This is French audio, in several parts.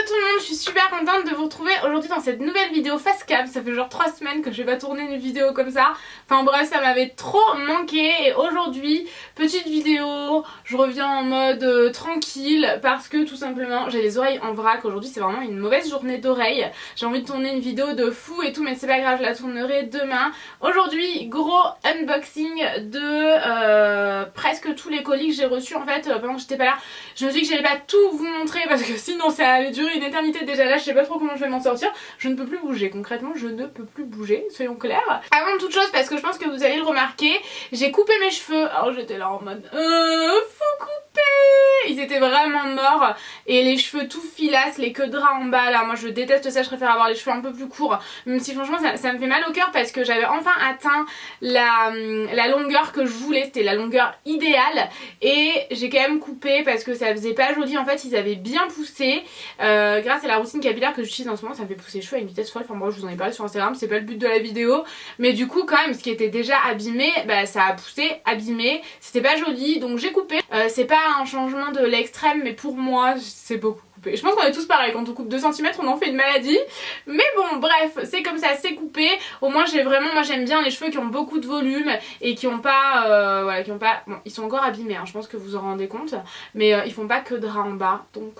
tout le monde, je suis super contente de vous retrouver aujourd'hui dans cette nouvelle vidéo face cam. Ça fait genre 3 semaines que je vais pas tourner une vidéo comme ça. Enfin bref, ça m'avait trop manqué et aujourd'hui, petite vidéo, je reviens en mode tranquille parce que tout simplement j'ai les oreilles en vrac. Aujourd'hui c'est vraiment une mauvaise journée d'oreilles. J'ai envie de tourner une vidéo de fou et tout mais c'est pas grave, je la tournerai demain. Aujourd'hui, gros unboxing de presque tous les colis que j'ai reçus en fait pendant que j'étais pas là. Je me suis dit que j'allais pas tout vous montrer parce que sinon ça allait durer une éternité. Déjà là je sais pas trop comment je vais m'en sortir. Je ne peux plus bouger, concrètement je ne peux plus bouger, soyons clairs. Avant toute chose, parce que je pense que vous allez le remarquer, j'ai coupé mes cheveux. Alors j'étais là en mode faut couper. Ils étaient vraiment morts et les cheveux tout filasses, les queues de ras en bas là, moi je déteste ça, je préfère avoir les cheveux un peu plus courts. Même si franchement ça me fait mal au cœur parce que j'avais enfin atteint la longueur que je voulais, c'était la longueur idéale. Et j'ai quand même coupé parce que ça faisait pas joli, en fait ils avaient bien poussé. Grâce à la routine capillaire que j'utilise en ce moment, ça me fait pousser les cheveux à une vitesse folle. Enfin moi je vous en ai parlé sur Instagram, c'est pas le but de la vidéo. Mais du coup quand même ce qui était déjà abîmé, bah ça a poussé, abîmé, c'était pas joli donc j'ai coupé. C'est pas un changement de l'extrême mais pour moi c'est beaucoup coupé. Je pense qu'on est tous pareils, quand on coupe 2 cm on en fait une maladie. Mais bon bref, c'est comme ça, c'est coupé. Au moins j'ai vraiment, moi j'aime bien les cheveux qui ont beaucoup de volume et qui ont pas, voilà, qui ont pas, bon ils sont encore abîmés hein, je pense que vous en rendez compte. Mais ils font pas que de ras en bas, donc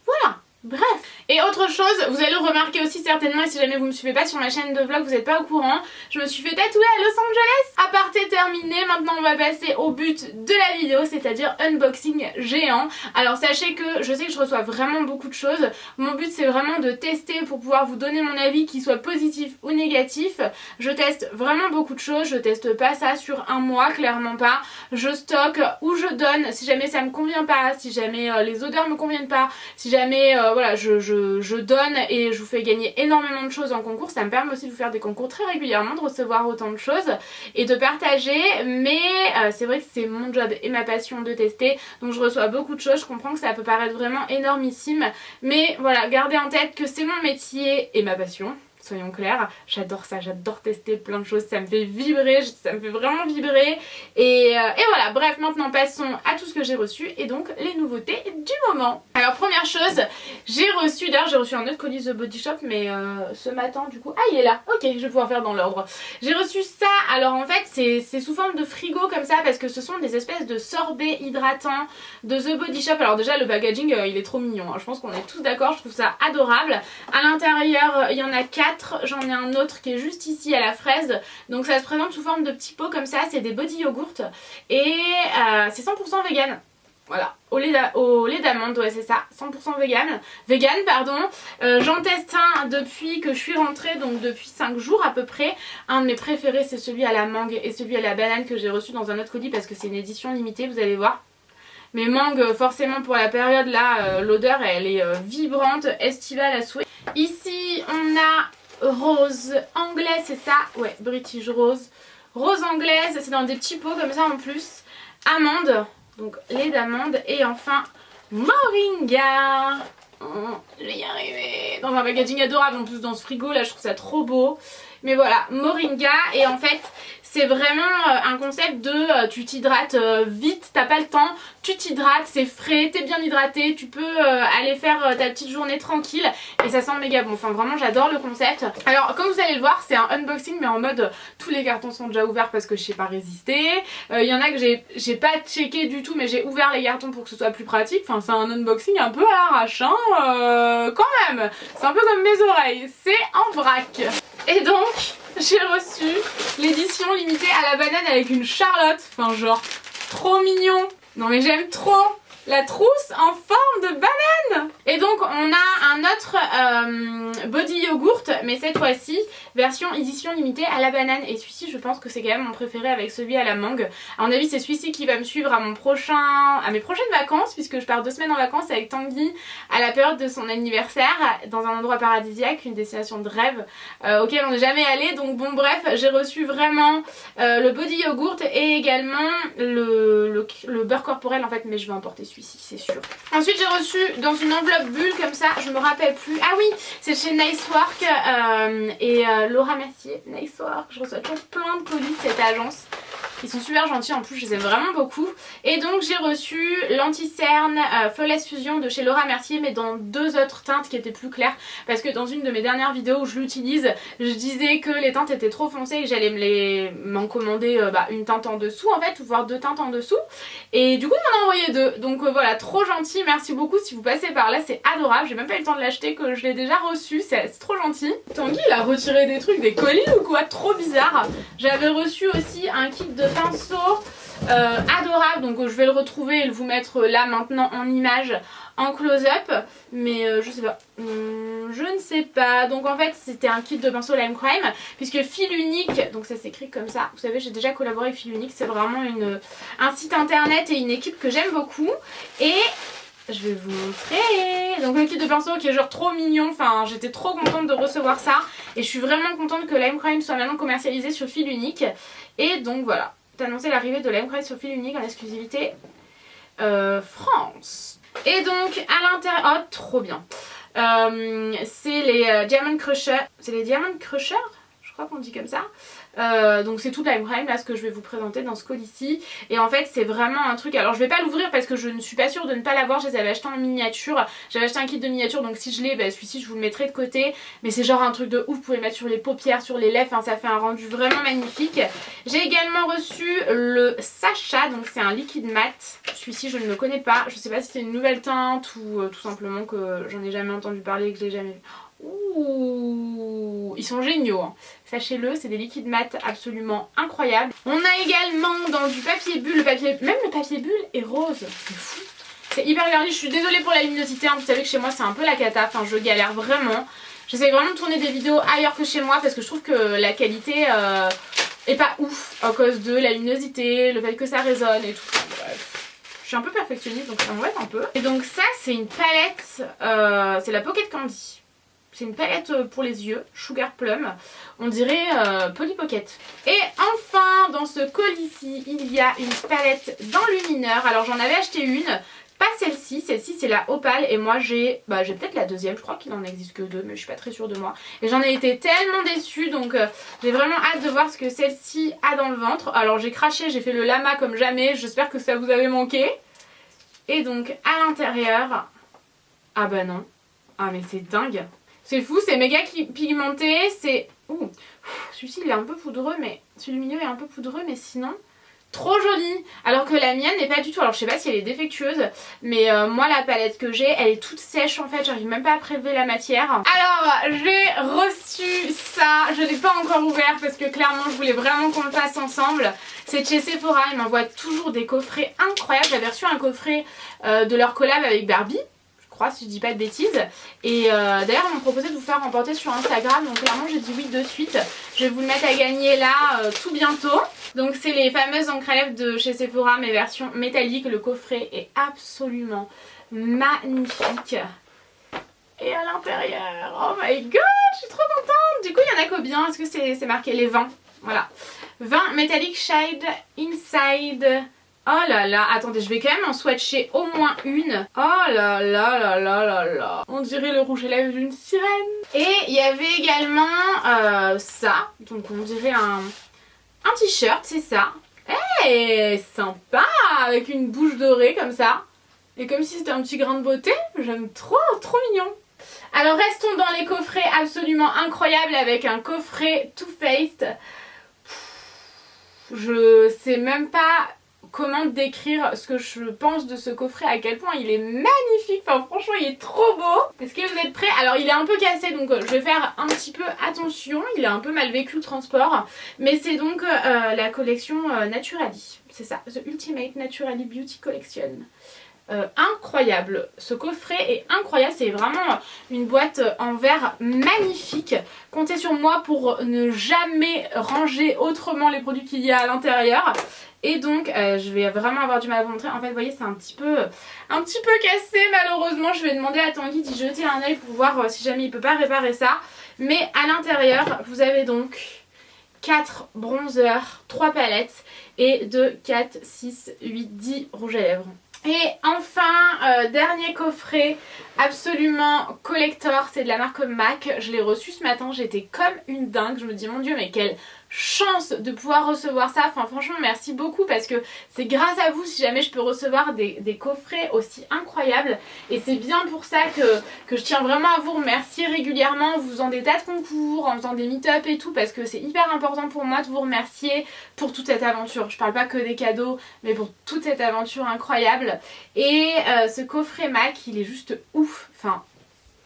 voilà. Bref, et autre chose, vous allez le remarquer aussi certainement, et si jamais vous me suivez pas sur ma chaîne de vlog, vous n'êtes pas au courant, je me suis fait tatouer à Los Angeles. Aparté terminé, maintenant on va passer au but de la vidéo, c'est-à-dire unboxing géant. Alors sachez que je sais que je reçois vraiment beaucoup de choses, mon but c'est vraiment de tester pour pouvoir vous donner mon avis, qu'il soit positif ou négatif. Je teste vraiment beaucoup de choses, je teste pas ça sur un mois, clairement pas. Je stocke ou je donne si jamais ça me convient pas, si jamais les odeurs me conviennent pas, si jamais voilà, je donne et je vous fais gagner énormément de choses en concours. Ça me permet aussi de vous faire des concours très régulièrement, de recevoir autant de choses et de partager. Mais c'est vrai que c'est mon job et ma passion de tester. Donc je reçois beaucoup de choses, je comprends que ça peut paraître vraiment énormissime. Mais voilà, gardez en tête que c'est mon métier et ma passion. Soyons clairs, j'adore ça, j'adore tester plein de choses, ça me fait vibrer, ça me fait vraiment vibrer. Et voilà, bref, maintenant passons à tout ce que j'ai reçu et donc les nouveautés du moment. Alors première chose, j'ai reçu, d'ailleurs j'ai reçu un autre colis The Body Shop mais ce matin du coup, ah il est là, ok je vais pouvoir faire dans l'ordre. J'ai reçu ça, alors en fait c'est sous forme de frigo comme ça parce que ce sont des espèces de sorbets hydratants de The Body Shop. Alors déjà le packaging il est trop mignon, hein. Je pense qu'on est tous d'accord, je trouve ça adorable. À l'intérieur il y en a 4. J'en ai un autre qui est juste ici à la fraise. Donc ça se présente sous forme de petits pots comme ça. C'est des body yogurt. Et c'est 100% vegan. Voilà, au lait d'amande, ouais c'est ça, 100% vegan pardon. J'en teste un depuis que je suis rentrée, donc depuis 5 jours à peu près. Un de mes préférés c'est celui à la mangue et celui à la banane que j'ai reçu dans un autre colis parce que c'est une édition limitée, vous allez voir. Mais mangue forcément pour la période là, l'odeur elle est vibrante, estivale à souhait. Ici on a rose anglais, c'est ça? Ouais, British Rose. Rose anglaise, c'est dans des petits pots comme ça en plus. Amande, donc lait d'amande. Et enfin, moringa. Oh, je vais y arriver. Dans un packaging adorable en plus dans ce frigo, là je trouve ça trop beau. Mais voilà, moringa. Et en fait, c'est vraiment un concept de tu t'hydrates vite, t'as pas le temps, tu t'hydrates, c'est frais, t'es bien hydraté, tu peux aller faire ta petite journée tranquille et ça sent méga bon. Enfin vraiment j'adore le concept. Alors comme vous allez le voir c'est un unboxing mais en mode tous les cartons sont déjà ouverts parce que je sais pas résister. Il y en a que j'ai pas checké du tout mais j'ai ouvert les cartons pour que ce soit plus pratique. Enfin c'est un unboxing un peu à l'arrache hein, quand même. C'est un peu comme mes oreilles, c'est en vrac. Et donc j'ai reçu l'édition limitée à la banane avec une Charlotte. Enfin genre trop mignon. Non mais j'aime trop la trousse en forme de banane. Et donc on a un autre body yogurt mais cette fois-ci version édition limitée à la banane. Et celui-ci je pense que c'est quand même mon préféré avec celui à la mangue. À mon avis c'est celui-ci qui va me suivre à mes prochaines vacances puisque je pars 2 semaines en vacances avec Tanguy à la période de son anniversaire dans un endroit paradisiaque, une destination de rêve auquel on n'est jamais allé. Donc bon bref, j'ai reçu vraiment le body yogurt et également le beurre corporel en fait, mais je vais importer celui-ci c'est sûr. Ensuite j'ai reçu dans une enveloppe bulle comme ça, je me rappelle plus, ah oui c'est chez Nice Work et Laura Mercier, Nice Work, je reçois toujours plein de colis de cette agence. Ils sont super gentils en plus, je les aime vraiment beaucoup. Et donc j'ai reçu l'anti-cerne Flawless Fusion de chez Laura Mercier, mais dans 2 autres teintes qui étaient plus claires. Parce que dans une de mes dernières vidéos où je l'utilise, je disais que les teintes étaient trop foncées et que j'allais m'en commander une teinte en dessous en fait, ou voire 2 teintes en dessous. Et du coup il m'en a envoyé 2. Donc voilà, trop gentil, merci beaucoup si vous passez par là, c'est adorable. J'ai même pas eu le temps de l'acheter, que je l'ai déjà reçu, c'est trop gentil. Tanguy il a retiré des trucs, des colis ou quoi, trop bizarre. J'avais reçu aussi un kit de pinceaux adorable, donc je vais le retrouver et le vous mettre là maintenant en image, en close-up, mais je sais pas, je ne sais pas. Donc en fait c'était un kit de pinceau Lime Crime, puisque Fil Unique, donc ça s'écrit comme ça, vous savez j'ai déjà collaboré avec Fil Unique, c'est vraiment un site internet et une équipe que j'aime beaucoup. Et je vais vous montrer donc le kit de pinceau qui est genre trop mignon, enfin j'étais trop contente de recevoir ça et je suis vraiment contente que Lime Crime soit maintenant commercialisé sur Fil Unique. Et donc voilà, t'as annoncé l'arrivée de Lime Crime sur Fil Unique en exclusivité France. Et donc à l'intérieur, oh trop bien, c'est les Diamond Crusher, c'est les Diamond Crusher, je crois qu'on dit comme ça. Donc c'est toute Lime Crime là ce que je vais vous présenter dans ce colis-ci. Et en fait c'est vraiment un truc, alors je vais pas l'ouvrir parce que je ne suis pas sûre de ne pas l'avoir, je les avais achetés en miniature, j'avais acheté un kit de miniature donc si je l'ai, celui-ci je vous le mettrai de côté. Mais c'est genre un truc de ouf, vous pouvez le mettre sur les paupières, sur les lèvres, enfin, ça fait un rendu vraiment magnifique. J'ai également reçu le Sacha, donc c'est un liquide mat, celui-ci je ne le connais pas, je sais pas si c'est une nouvelle teinte ou tout simplement que j'en ai jamais entendu parler et que je l'ai jamais vu. Ouh, ils sont géniaux, hein. Sachez-le, c'est des liquides mat absolument incroyables. On a également dans du papier bulle, même le papier bulle est rose, c'est fou. C'est hyper girly, je suis désolée pour la luminosité, hein. Vous savez que chez moi c'est un peu la cata, enfin je galère vraiment. J'essaie vraiment de tourner des vidéos ailleurs que chez moi parce que je trouve que la qualité est pas ouf à cause de la luminosité, le fait que ça résonne et tout. Bref. Je suis un peu perfectionniste donc ça m'embête un peu. Et donc ça c'est une palette, c'est la Pocket Candy. C'est une palette pour les yeux, Sugar Plum, on dirait Polly Pocket. Et enfin, dans ce colis-ci, il y a une palette d'enlumineur. Alors j'en avais acheté une, pas celle-ci, celle-ci c'est la Opale et moi j'ai peut-être la deuxième, je crois qu'il n'en existe que 2 mais je suis pas très sûre de moi. Et j'en ai été tellement déçue donc j'ai vraiment hâte de voir ce que celle-ci a dans le ventre. Alors j'ai craché, j'ai fait le lama comme jamais, j'espère que ça vous avait manqué. Et donc à l'intérieur, ah bah non, ah mais c'est dingue. C'est fou, c'est méga pigmenté, c'est... Ouh, celui-ci il est un peu poudreux, mais celui du milieu est un peu poudreux, mais sinon... Trop joli. Alors que la mienne n'est pas du tout, alors je sais pas si elle est défectueuse, mais moi la palette que j'ai, elle est toute sèche en fait, j'arrive même pas à prélever la matière. Alors j'ai reçu ça, je l'ai pas encore ouvert parce que clairement je voulais vraiment qu'on le fasse ensemble. C'est de chez Sephora, ils m'envoient toujours des coffrets incroyables. J'avais reçu un coffret de leur collab avec Barbie, si je dis pas de bêtises, et d'ailleurs on m'a proposé de vous faire remporter sur Instagram, donc clairement j'ai dit oui de suite. Je vais vous le mettre à gagner là tout bientôt. Donc c'est les fameuses encres à lèvres de chez Sephora mais version métallique. Le coffret est absolument magnifique et à l'intérieur, oh my god, je suis trop contente. Du coup il y en a combien? Est-ce que c'est marqué les 20? Voilà, 20 Metallic Shade Inside. Oh là là, attendez, je vais quand même en swatcher au moins une. Oh là là là là là là. On dirait le rouge à lèvres d'une sirène. Et il y avait également ça, donc on dirait un t-shirt, c'est ça. Eh, sympa, avec une bouche dorée comme ça. Et comme si c'était un petit grain de beauté, j'aime trop, trop mignon. Alors restons dans les coffrets absolument incroyables avec un coffret Too Faced. Je sais même pas comment décrire ce que je pense de ce coffret, à quel point il est magnifique, enfin franchement il est trop beau. Est-ce que vous êtes prêts? Alors il est un peu cassé donc je vais faire un petit peu attention, il est un peu mal vécu le transport, mais c'est donc la collection Naturally, c'est ça, The Ultimate Naturally Beauty Collection. Incroyable, ce coffret est incroyable, c'est vraiment une boîte en verre magnifique. Comptez sur moi pour ne jamais ranger autrement les produits qu'il y a à l'intérieur. Et donc je vais vraiment avoir du mal à vous montrer. En fait vous voyez c'est un petit peu cassé malheureusement. Je vais demander à Tanguy d'y jeter un œil pour voir si jamais il peut pas réparer ça. Mais à l'intérieur vous avez donc 4 bronzers, 3 palettes et 2, 4, 6, 8, 10 rouges à lèvres. Et enfin, dernier coffret absolument collector, c'est de la marque MAC. Je l'ai reçu ce matin, j'étais comme une dingue. Je me dis mon dieu mais quelle chance de pouvoir recevoir ça. Enfin franchement merci beaucoup parce que c'est grâce à vous si jamais je peux recevoir des coffrets aussi incroyables. Et c'est bien pour ça que je tiens vraiment à vous remercier régulièrement en vous faisant des tas de concours, en faisant des meet-up et tout, parce que c'est hyper important pour moi de vous remercier pour toute cette aventure. Je parle pas que des cadeaux mais pour toute cette aventure incroyable. Et ce coffret MAC il est juste ouf. Enfin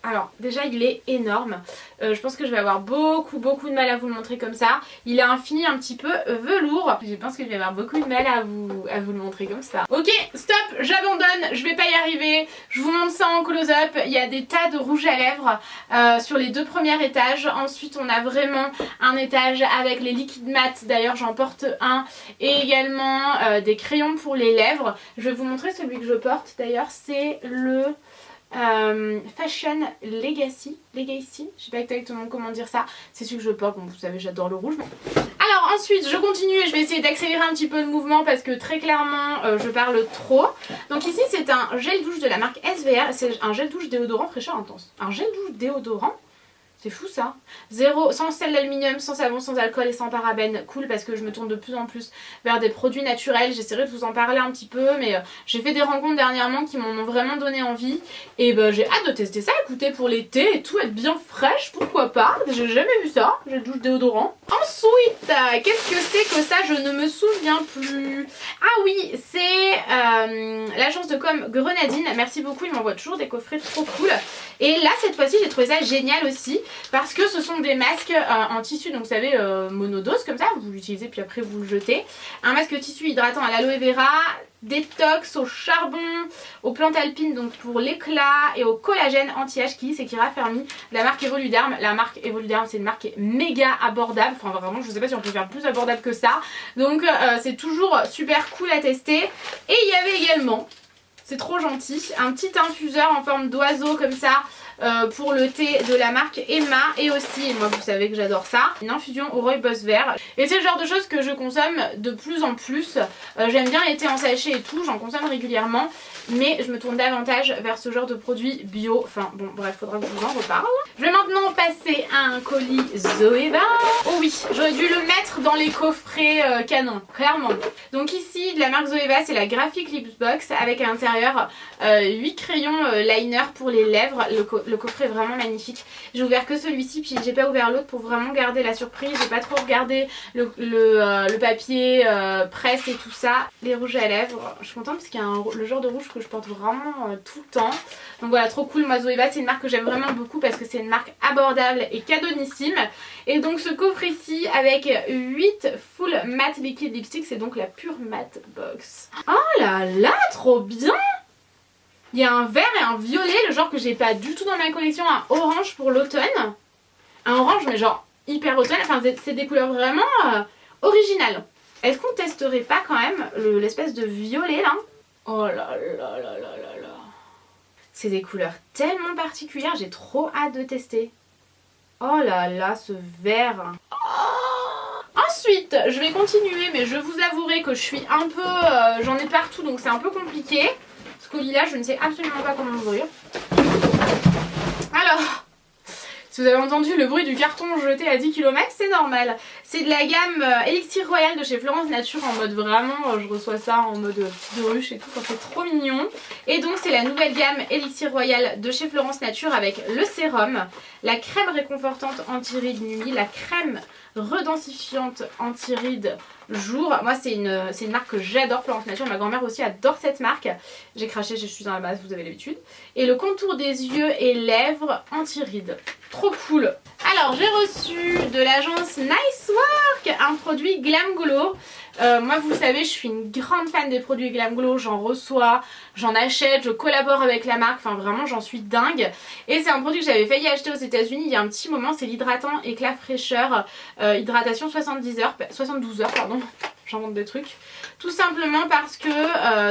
alors déjà il est énorme, je pense que je vais avoir beaucoup de mal à vous le montrer comme ça. Il a un fini un petit peu velours, je pense que je vais avoir beaucoup de mal à vous le montrer comme ça. Ok stop, j'abandonne, je vais pas y arriver, je vous montre ça en close-up. Il y a des tas de rouges à lèvres sur les 2 premiers étages. Ensuite on a vraiment un étage avec les liquides mat, d'ailleurs j'en porte un, et également des crayons pour les lèvres. Je vais vous montrer celui que je porte d'ailleurs, c'est le Fashion Legacy, je sais pas exactement comment dire ça, c'est celui que je porte, bon vous savez j'adore le rouge. Alors ensuite je continue et je vais essayer d'accélérer un petit peu le mouvement parce que très clairement je parle trop. Donc ici c'est un gel douche de la marque SVR, c'est un gel douche déodorant fraîcheur intense. Un gel douche déodorant, c'est fou ça. Sans sel d'aluminium, sans savon, sans alcool et sans parabènes. Cool parce que je me tourne de plus en plus vers des produits naturels. J'essaierai de vous en parler un petit peu, mais j'ai fait des rencontres dernièrement qui m'en ont vraiment donné envie. Et ben j'ai hâte de tester ça. Écoutez, pour l'été et tout, être bien fraîche, pourquoi pas. J'ai jamais vu ça, gel douche déodorant. Ensuite, qu'est-ce que c'est que ça? Je ne me souviens plus. Ah oui, c'est l'agence de com Grenadine. Merci beaucoup, ils m'envoient toujours des coffrets trop cool. Et là cette fois-ci j'ai trouvé ça génial aussi parce que ce sont des masques en tissu, donc vous savez monodose comme ça, vous l'utilisez puis après vous le jetez. Un masque tissu hydratant à l'aloe vera, détox au charbon, aux plantes alpines donc pour l'éclat et au collagène anti-âge qui lisse et qui raffermit, de la marque Evoluderm. La marque Evoluderm c'est une marque qui est méga abordable, enfin vraiment je sais pas si on peut faire plus abordable que ça, donc c'est toujours super cool à tester. Et il y avait également, c'est trop gentil, un petit infuseur en forme d'oiseau comme ça pour le thé de la marque Emma. Et aussi, et moi vous savez que j'adore ça, une infusion au rooibos vert. Et c'est le genre de choses que je consomme de plus en plus. J'aime bien les thés en sachet et tout, j'en consomme régulièrement. Mais je me tourne davantage vers ce genre de produits bio. Enfin bon bref, faudra que je vous en reparle. Je vais maintenant passer à un colis Zoeva. Oh oui, j'aurais dû le mettre dans les coffrets canon, clairement. Donc ici de la marque Zoeva, c'est la Graphic Lips Box avec à l'intérieur 8 crayons liner pour les lèvres. Le coffret est vraiment magnifique. J'ai ouvert que celui-ci puis j'ai pas ouvert l'autre pour vraiment garder la surprise. J'ai pas trop regardé le papier presse et tout ça. Les rouges à lèvres, je suis contente parce qu'il y a le genre de rouge que je porte vraiment tout le temps. Donc voilà, trop cool. Moi Zoeva c'est une marque que j'aime vraiment beaucoup parce que c'est une marque abordable et cadeaunissime. Et donc ce coffret-ci avec 8 full matte liquid lipstick, c'est donc la Pure Matte Box. Oh là là, trop bien! Il y a un vert et un violet, le genre que j'ai pas du tout dans ma collection, un orange pour l'automne. Un orange mais genre hyper automne, enfin c'est des couleurs vraiment originales. Est-ce qu'on testerait pas quand même l'espèce de violet là? Oh là là là là là là. C'est des couleurs tellement particulières, j'ai trop hâte de tester. Oh là là, ce vert. Oh. Ensuite, je vais continuer, mais je vous avouerai que je suis un peu... j'en ai partout, donc c'est un peu compliqué. Ce colis-là, je ne sais absolument pas comment l'ouvrir. Alors... Si vous avez entendu le bruit du carton jeté à 10 km, c'est normal. C'est de la gamme Elixir Royal de chez Florence Nature en mode vraiment, je reçois ça en mode petite ruche et tout, c'est trop mignon. Et donc c'est la nouvelle gamme Elixir Royal de chez Florence Nature avec le sérum, la crème réconfortante anti-rides nuit, la crème redensifiante anti-rides jour. Moi c'est une marque que j'adore, Florence Nature, ma grand-mère aussi adore cette marque. J'ai craché, je suis dans la base, vous avez l'habitude. Et le contour des yeux et lèvres anti-rides. Trop cool. Alors j'ai reçu de l'agence Nice Work un produit Glam Glow. Moi vous savez je suis une grande fan des produits Glam Glow, j'en reçois, j'en achète, je collabore avec la marque, enfin vraiment j'en suis dingue. Et c'est un produit que j'avais failli acheter aux États-Unis il y a un petit moment, c'est l'hydratant éclat fraîcheur, hydratation 72 heures pardon. J'invente des trucs. Tout simplement parce que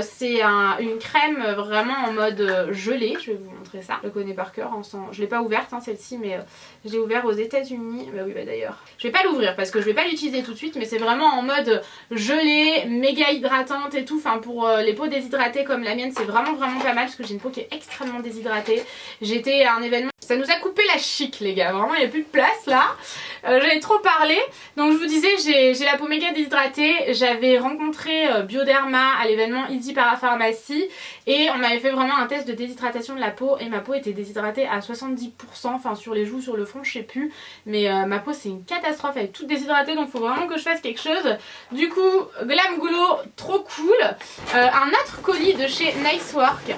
c'est une crème vraiment en mode gelée. Je vais vous montrer ça. Je le connais par cœur. Je l'ai pas ouverte hein, celle-ci, mais je l'ai ouverte aux États-Unis. Bah oui, bah d'ailleurs. Je vais pas l'ouvrir parce que je vais pas l'utiliser tout de suite, mais c'est vraiment en mode gelée, méga hydratante et tout. Enfin pour les peaux déshydratées comme la mienne, c'est vraiment pas mal parce que j'ai une peau qui est extrêmement déshydratée. J'étais à un événement Ça nous a coupé la chic les gars, vraiment il n'y a plus de place là. J'avais trop parlé. Donc je vous disais j'ai la peau méga déshydratée. J'avais rencontré Bioderma à l'événement Easy Parapharmacie et on m'avait fait vraiment un test de déshydratation de la peau et ma peau était déshydratée à 70%, enfin sur les joues, sur le front je sais plus. Mais ma peau c'est une catastrophe, elle est toute déshydratée donc il faut vraiment que je fasse quelque chose. Du coup Glam Glow, trop cool. Un autre colis de chez Nice Work.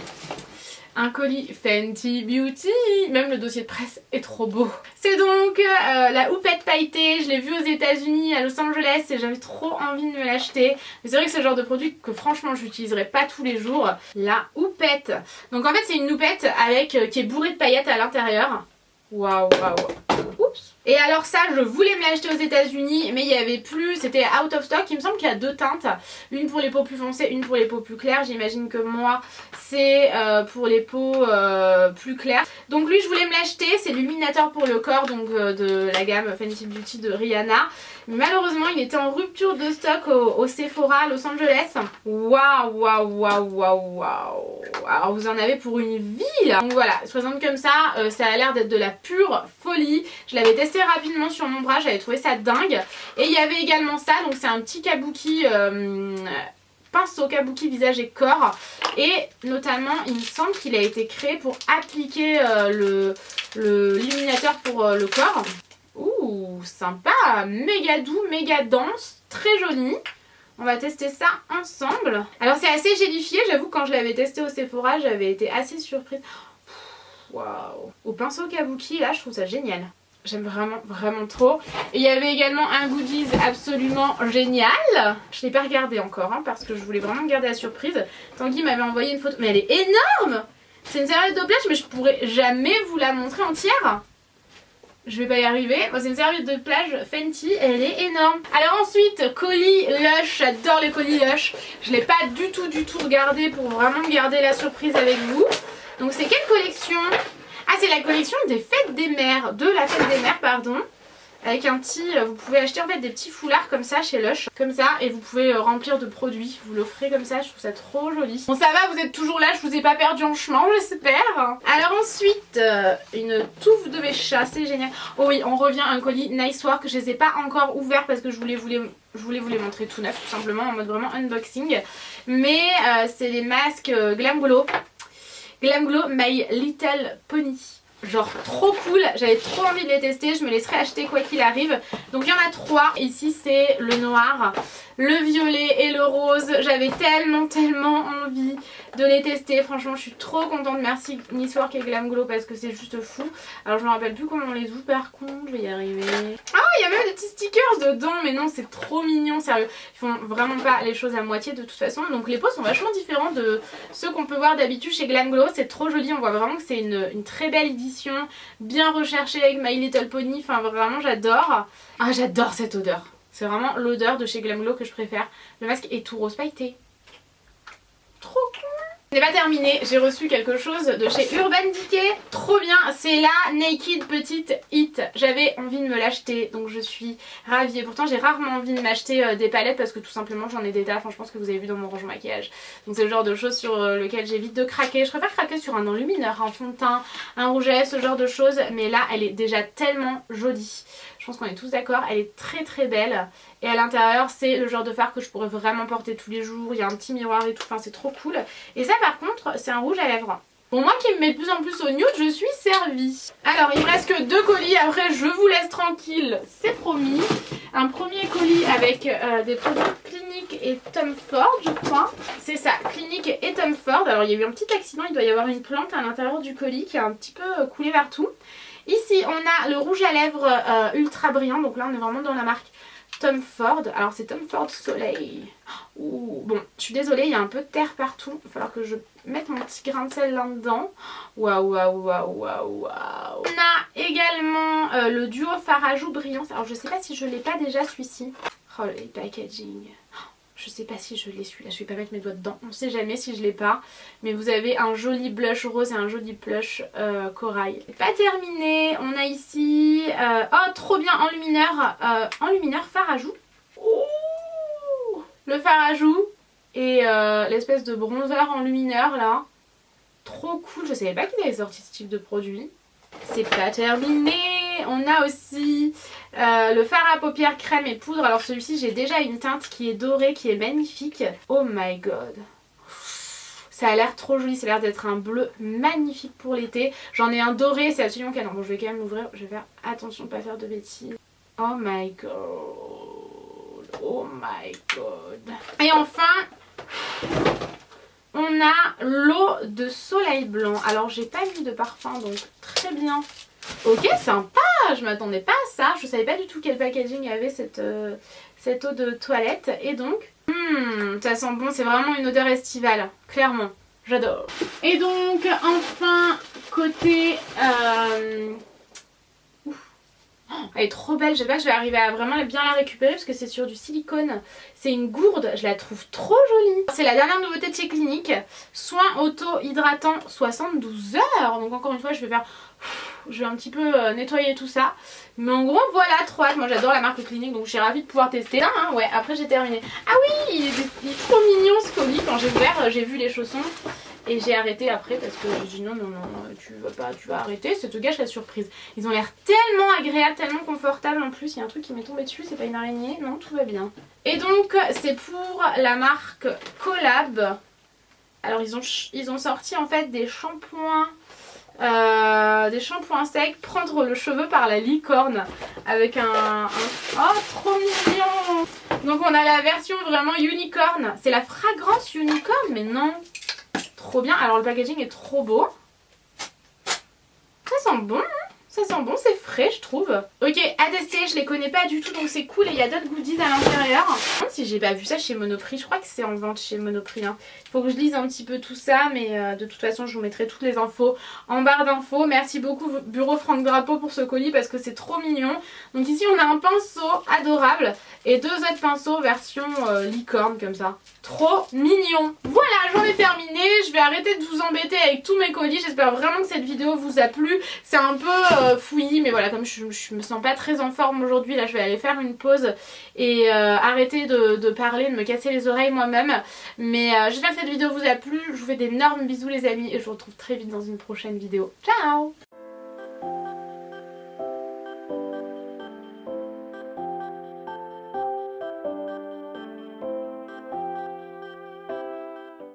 Un colis Fenty Beauty, même le dossier de presse est trop beau. C'est donc la houppette pailletée, je l'ai vue aux États-Unis à Los Angeles et j'avais trop envie de me l'acheter. Mais c'est vrai que c'est le genre de produit que franchement j'utiliserai pas tous les jours. La houppette. Donc en fait c'est une houppette avec qui est bourrée de paillettes à l'intérieur. Waouh, waouh. Oups. Et alors ça je voulais me l'acheter aux États-Unis mais il n'y avait plus, c'était out of stock. Il me semble qu'il y a deux teintes, une pour les peaux plus foncées, une pour les peaux plus claires. J'imagine que moi c'est pour les peaux plus claires. Donc lui je voulais me l'acheter, c'est l'illuminateur pour le corps donc de la gamme Fenty Beauty de Rihanna. Mais malheureusement il était en rupture de stock au Sephora à Los Angeles. Waouh, waouh, waouh, waouh, waouh. Alors vous en avez pour une vie là. Donc voilà, je présente comme ça, ça a l'air d'être de la pure folie. Je l'avais testé rapidement sur mon bras, j'avais trouvé ça dingue. Et il y avait également ça, donc c'est un petit kabuki, pinceau kabuki visage et corps. Et notamment il me semble qu'il a été créé pour appliquer l'illuminateur pour le corps. Ouh, sympa, méga doux, méga dense, très joli. On va tester ça ensemble. Alors c'est assez gélifié, j'avoue quand je l'avais testé au Sephora, j'avais été assez surprise. Waouh. Au pinceau kabuki, là je trouve ça génial. J'aime vraiment, vraiment trop. Et il y avait également un goodies absolument génial. Je ne l'ai pas regardé encore hein, parce que je voulais vraiment garder la surprise. Tanguy m'avait envoyé une photo, mais elle est énorme. C'est une serviette de plage mais je pourrais jamais vous la montrer entière. Je vais pas y arriver. Bon, c'est une serviette de plage Fenty, elle est énorme. Alors ensuite, colis Lush, j'adore les colis Lush. Je l'ai pas du tout regardé pour vraiment garder la surprise avec vous. Donc c'est quelle collection? Ah c'est la collection des fêtes des mères, de la fête des mères pardon. Avec un petit, vous pouvez acheter en fait des petits foulards comme ça chez Lush, comme ça, et vous pouvez remplir de produits, vous l'offrez comme ça, je trouve ça trop joli. Bon ça va, vous êtes toujours là, je vous ai pas perdu en chemin, j'espère. Alors ensuite, une touffe de mes chats, c'est génial. Oh oui, on revient à un colis Nice Work, je les ai pas encore ouverts parce que je voulais vous les montrer tout neuf, tout simplement, en mode vraiment unboxing. Mais c'est les masques Glam Glow. Glam Glow My Little Pony. Genre trop cool, j'avais trop envie de les tester, je me laisserai acheter quoi qu'il arrive. Donc il y en a trois, ici c'est le noir, le violet et le rose. J'avais tellement envie de les tester, franchement je suis trop contente. Merci Nice Work et Glam Glow parce que c'est juste fou. Alors je me rappelle plus comment on les ouvre par contre, je vais y arriver. Ah il y a même des petits stickers dedans, mais non c'est trop mignon, sérieux. Ils font vraiment pas les choses à moitié de toute façon. Donc les pots sont vachement différents de ceux qu'on peut voir d'habitude chez Glam Glow. C'est trop joli, on voit vraiment que c'est une très belle édition, bien recherchée avec My Little Pony, enfin vraiment j'adore. Ah j'adore cette odeur. C'est vraiment l'odeur de chez Glam Glow que je préfère. Le masque est tout rose pailleté. Trop cool. C'est pas terminé, j'ai reçu quelque chose de chez Urban Decay. Trop bien, c'est la Naked Petite Hit. J'avais envie de me l'acheter, donc je suis ravie. Et pourtant j'ai rarement envie de m'acheter des palettes parce que tout simplement j'en ai des tas. Enfin, je pense que vous avez vu dans mon rangement maquillage. Donc c'est le genre de choses sur lequel j'évite de craquer. Je préfère craquer sur un enlumineur, un fond de teint, un rouge à lèvres, ce genre de choses. Mais là elle est déjà tellement jolie. Je pense qu'on est tous d'accord, elle est très belle. Et à l'intérieur c'est le genre de fard que je pourrais vraiment porter tous les jours. Il y a un petit miroir et tout, enfin c'est trop cool. Et ça par contre c'est un rouge à lèvres. Bon moi qui me mets de plus en plus au nude, je suis servie. Alors il me reste que 2 colis, après je vous laisse tranquille, c'est promis. Un premier colis avec des produits Clinique et Tom Ford je crois. C'est ça, Clinique et Tom Ford. Alors il y a eu un petit accident, il doit y avoir une plante à l'intérieur du colis qui a un petit peu coulé partout. Ici on a le rouge à lèvres ultra brillant, donc là on est vraiment dans la marque Tom Ford. Alors c'est Tom Ford Soleil. Ouh, bon je suis désolée, il y a un peu de terre partout, il va falloir que je mette mon petit grain de sel là-dedans. Waouh waouh waouh waouh waouh. On a également le duo fard à joues brillant. Alors je sais pas si je l'ai pas déjà celui-ci. Oh les packaging. Je sais pas si je l'ai celui-là, je vais pas mettre mes doigts dedans, on sait jamais si je l'ai pas. Mais vous avez un joli blush rose et un joli blush corail. Pas terminé, on a ici, oh trop bien, enlumineur fard à joues. Ouh, le fard à joues et l'espèce de bronzer enlumineur là. Trop cool, je savais pas qu'il avait sorti ce type de produit. c'est pas terminé. On a aussi le fard à paupières crème et poudre. Alors celui-ci j'ai déjà une teinte qui est dorée, qui est magnifique. Oh my god. Ça a l'air trop joli, ça a l'air d'être un bleu magnifique pour l'été. J'en ai un doré, c'est absolument canon. Bon, je vais quand même l'ouvrir, je vais faire attention de pas faire de bêtises. Oh my god. Oh my god. Et enfin, on a l'eau de soleil blanc. Alors j'ai pas mis de parfum, donc très bien. Ok, sympa, je m'attendais pas à ça. Je savais pas du tout quel packaging avait cette eau de toilette. Et donc, ça sent bon, c'est vraiment une odeur estivale, clairement. J'adore. Et donc, enfin, côté... Elle est trop belle, j'espère que je vais arriver à vraiment bien la récupérer parce que c'est sur du silicone. C'est une gourde, je la trouve trop jolie. C'est la dernière nouveauté de chez Clinique. Soin auto-hydratant 72 heures. Donc encore une fois, je vais un petit peu nettoyer tout ça. Mais en gros, voilà, trop hâte. Moi j'adore la marque Clinique, donc je suis ravie de pouvoir tester. Ouais, après j'ai terminé. Ah oui, il est trop mignon ce colis. Quand j'ai ouvert, j'ai vu les chaussons. Et j'ai arrêté après parce que j'ai dit non, tu vas arrêter, ça te gâche la surprise. Ils ont l'air tellement agréables, tellement confortables en plus. Il y a un truc qui m'est tombé dessus, c'est pas une araignée, non, tout va bien. Et donc c'est pour la marque Collab. Alors ils ont sorti en fait des shampoings secs, prendre le cheveu par la licorne avec oh trop mignon. Donc on a la version vraiment unicorn, c'est la fragrance unicorn mais non. Trop bien, alors le packaging est trop beau. Ça sent bon, hein, ça sent bon, c'est frais je trouve. Ok, à tester, je les connais pas du tout donc c'est cool et il y a d'autres goodies à l'intérieur. Si j'ai pas vu ça chez Monoprix, je crois que c'est en vente chez Monoprix. Hein. Faut que je lise un petit peu tout ça mais de toute façon je vous mettrai toutes les infos en barre d'infos. Merci beaucoup Bureau Franck Drapeau pour ce colis parce que c'est trop mignon. Donc ici on a un pinceau adorable et deux autres pinceaux version licorne comme ça. Trop mignon. Voilà, j'en ai terminé. Je vais arrêter de vous embêter avec tous mes colis. J'espère vraiment que cette vidéo vous a plu. C'est un peu fouillis, mais voilà, comme je me sens pas très en forme aujourd'hui, là je vais aller faire une pause et arrêter de parler, de me casser les oreilles moi-même. Mais j'espère que cette vidéo vous a plu. Je vous fais d'énormes bisous les amis et je vous retrouve très vite dans une prochaine vidéo. Ciao!